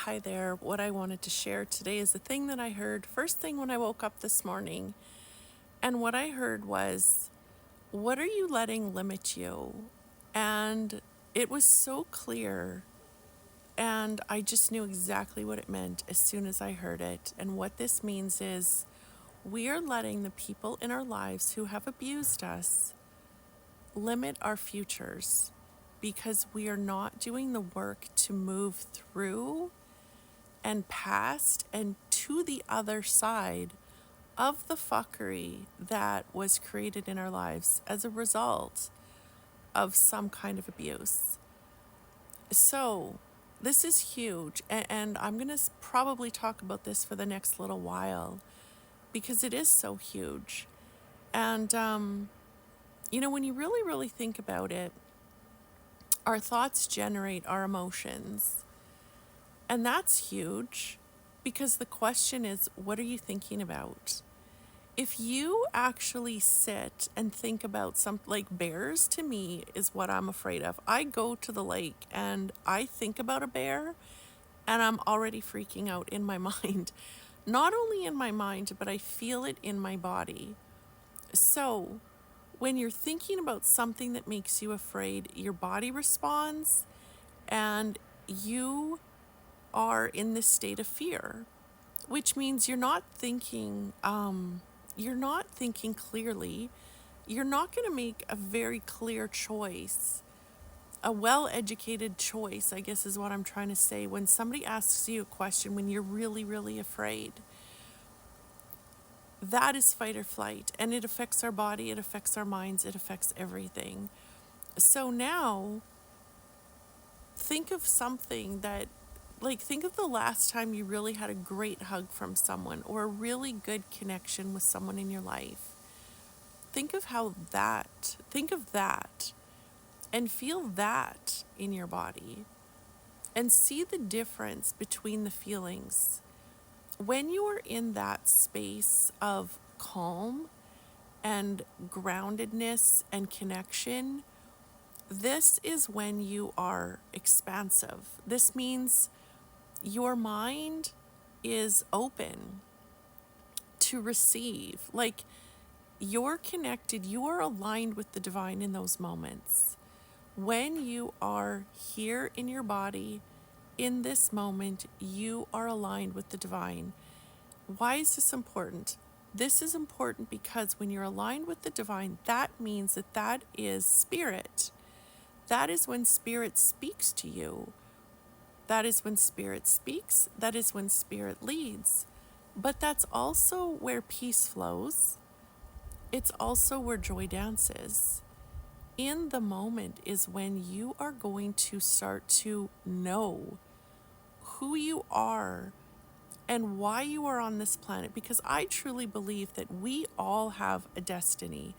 hi there. What I wanted to share today is the thing that I heard first thing when I woke up this morning. And what I heard was, what are you letting limit you? And it was so clear. And I just knew exactly what it meant as soon as I heard it. And what this means is we are letting the people in our lives who have abused us limit our futures because we are not doing the work to move through and past and to the other side of the fuckery that was created in our lives as a result of some kind of abuse. So, this is huge, and I'm going to probably talk about this for the next little while because it is so huge. And, when you really, really think about it, our thoughts generate our emotions. And that's huge because the question is, what are you thinking about? If you actually sit and think about something like bears, to me, is what I'm afraid of. I go to the lake and I think about a bear and I'm already freaking out in my mind. Not only in my mind, but I feel it in my body. So, when you're thinking about something that makes you afraid, your body responds and you are in this state of fear, which means you're not thinking clearly. You're not going to make a very clear choice, a well-educated choice, I guess is what I'm trying to say. When somebody asks you a question, when you're really, really afraid, that is fight or flight, and it affects our body, it affects our minds, it affects everything. So now, think of something that, like, think of the last time you really had a great hug from someone or a really good connection with someone in your life. Think of that and feel that in your body and see the difference between the feelings. When you are in that space of calm and groundedness and connection, this is when you are expansive. This means your mind is open to receive. Like, you're connected, you are aligned with the divine in those moments. When you are here in your body, in this moment, you are aligned with the divine. Why is this important? This is important because when you're aligned with the divine, that means that is spirit. That is when spirit speaks to you. That is when spirit speaks. That is when spirit leads. But that's also where peace flows. It's also where joy dances. In the moment is when you are going to start to know who you are and why you are on this planet. Because I truly believe that we all have a destiny.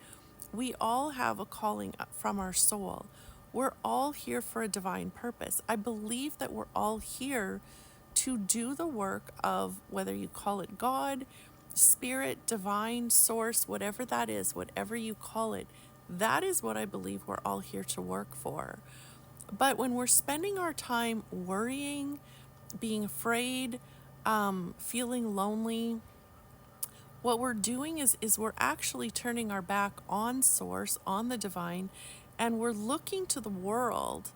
We all have a calling from our soul. We're all here for a divine purpose. I believe that we're all here to do the work of, whether you call it God, spirit, divine, source, whatever that is, whatever you call it, that is what I believe we're all here to work for. But when we're spending our time worrying, being afraid, feeling lonely, what we're doing is we're actually turning our back on source, on the divine, and we're looking to the world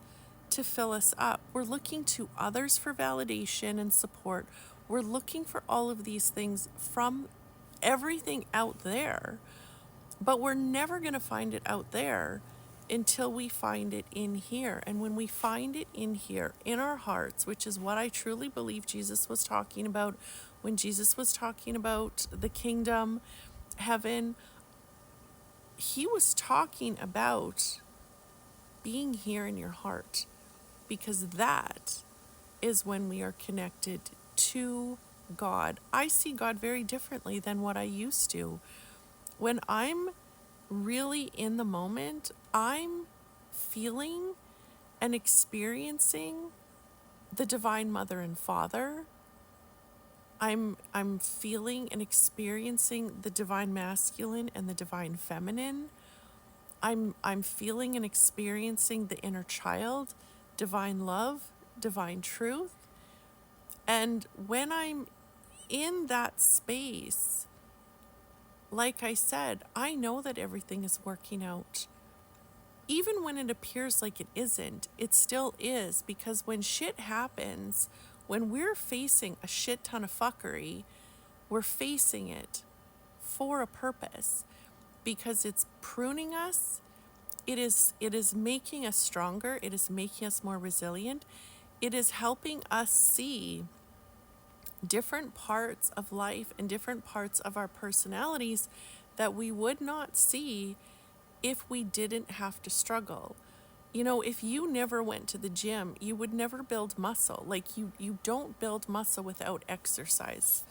to fill us up. We're looking to others for validation and support. We're looking for all of these things from everything out there, but we're never going to find it out there until we find it in here. And when we find it in here, in our hearts, which is what I truly believe Jesus was talking about when Jesus was talking about the kingdom, heaven, he was talking about being here in your heart, because that is when we are connected to God. I see God very differently than what I used to. When I'm really in the moment, I'm feeling and experiencing the divine mother and father. I'm feeling and experiencing the divine masculine and the divine feminine. I'm feeling and experiencing the inner child, divine love, divine truth. And when I'm in that space, like I said, I know that everything is working out. Even when it appears like it isn't, it still is, because when shit happens, when we're facing a shit ton of fuckery, we're facing it for a purpose, because it's pruning us. It is making us stronger. It is making us more resilient. It is helping us see different parts of life and different parts of our personalities that we would not see if we didn't have to struggle. You know, if you never went to the gym, you would never build muscle. Like you don't build muscle without exercise.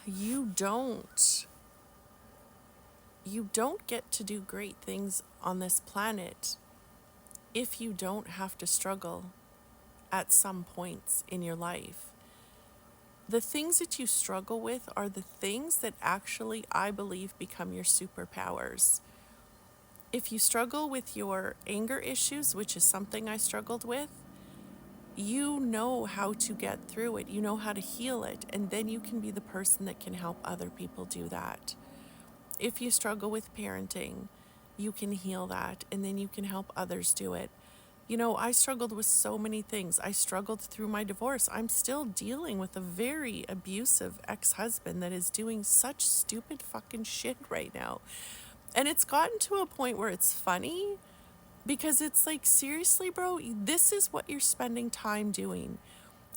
You don't. You don't get to do great things on this planet if you don't have to struggle at some points in your life. The things that you struggle with are the things that actually, I believe, become your superpowers. If you struggle with your anger issues, which is something I struggled with, you know how to get through it. You know how to heal it. And then you can be the person that can help other people do that. If you struggle with parenting, you can heal that. And then you can help others do it. You know, I struggled with so many things. I struggled through my divorce. I'm still dealing with a very abusive ex-husband that is doing such stupid fucking shit right now. And it's gotten to a point where it's funny, because it's like, seriously, bro, this is what you're spending time doing.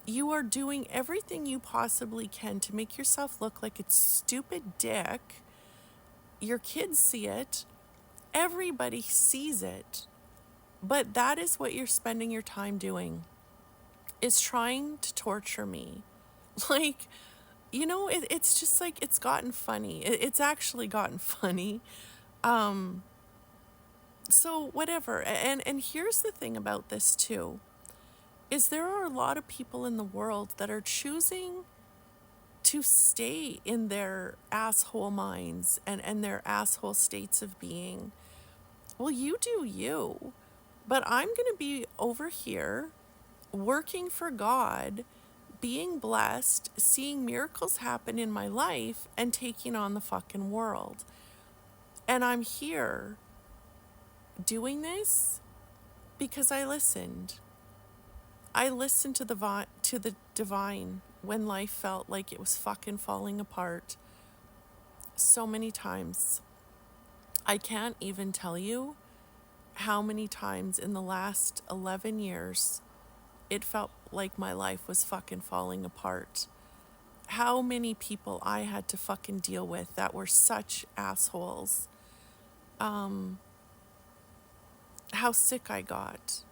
You are doing everything you possibly can to make yourself look like a stupid dick. Your kids see it. Everybody sees it. But that is what you're spending your time doing, is trying to torture me. Like, you know, it's just like, it's gotten funny. It's actually gotten funny. So whatever. And here's the thing about this too, is there are a lot of people in the world that are choosing to stay in their asshole minds and their asshole states of being. Well, you do you. But I'm going to be over here working for God, being blessed, seeing miracles happen in my life, and taking on the fucking world. And I'm here doing this because I listened. I listened to the divine when life felt like it was fucking falling apart so many times. I can't even tell you how many times in the last 11 years it felt like my life was fucking falling apart. How many people I had to fucking deal with that were such assholes. How sick I got.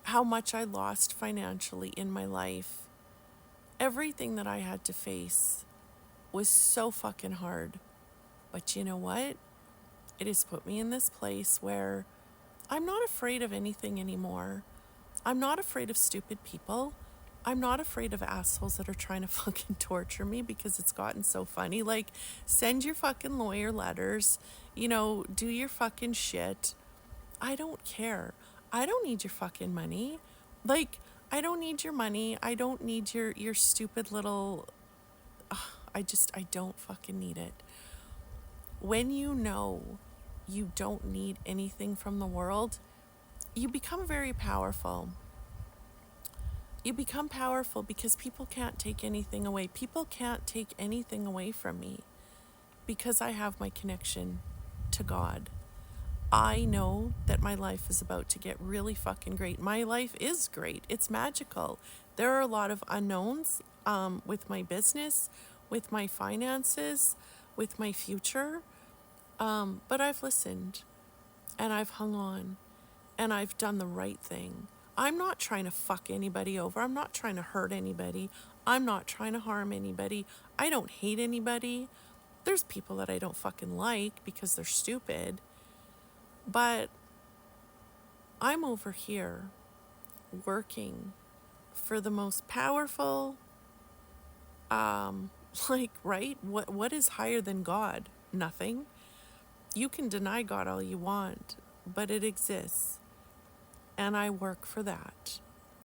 How much I lost financially in my life. Everything that I had to face was so fucking hard. But you know what? It has put me in this place where I'm not afraid of anything anymore. I'm not afraid of stupid people. I'm not afraid of assholes that are trying to fucking torture me, because it's gotten so funny. Like, send your fucking lawyer letters, do your fucking shit. I don't care. I don't need your fucking money. Like, I don't need your money. I don't need your stupid little... I don't fucking need it. When you know you don't need anything from the world, you become very powerful. You become powerful because people can't take anything away. People can't take anything away from me because I have my connection to God. I know that my life is about to get really fucking great. My life is great. It's magical. There are a lot of unknowns with my business, with my finances, with my future. But I've listened and I've hung on and I've done the right thing. I'm not trying to fuck anybody over. I'm not trying to hurt anybody. I'm not trying to harm anybody. I don't hate anybody. There's people that I don't fucking like because they're stupid. But I'm over here working for the most powerful, right? What is higher than God? Nothing. You can deny God all you want, but it exists. And I work for that.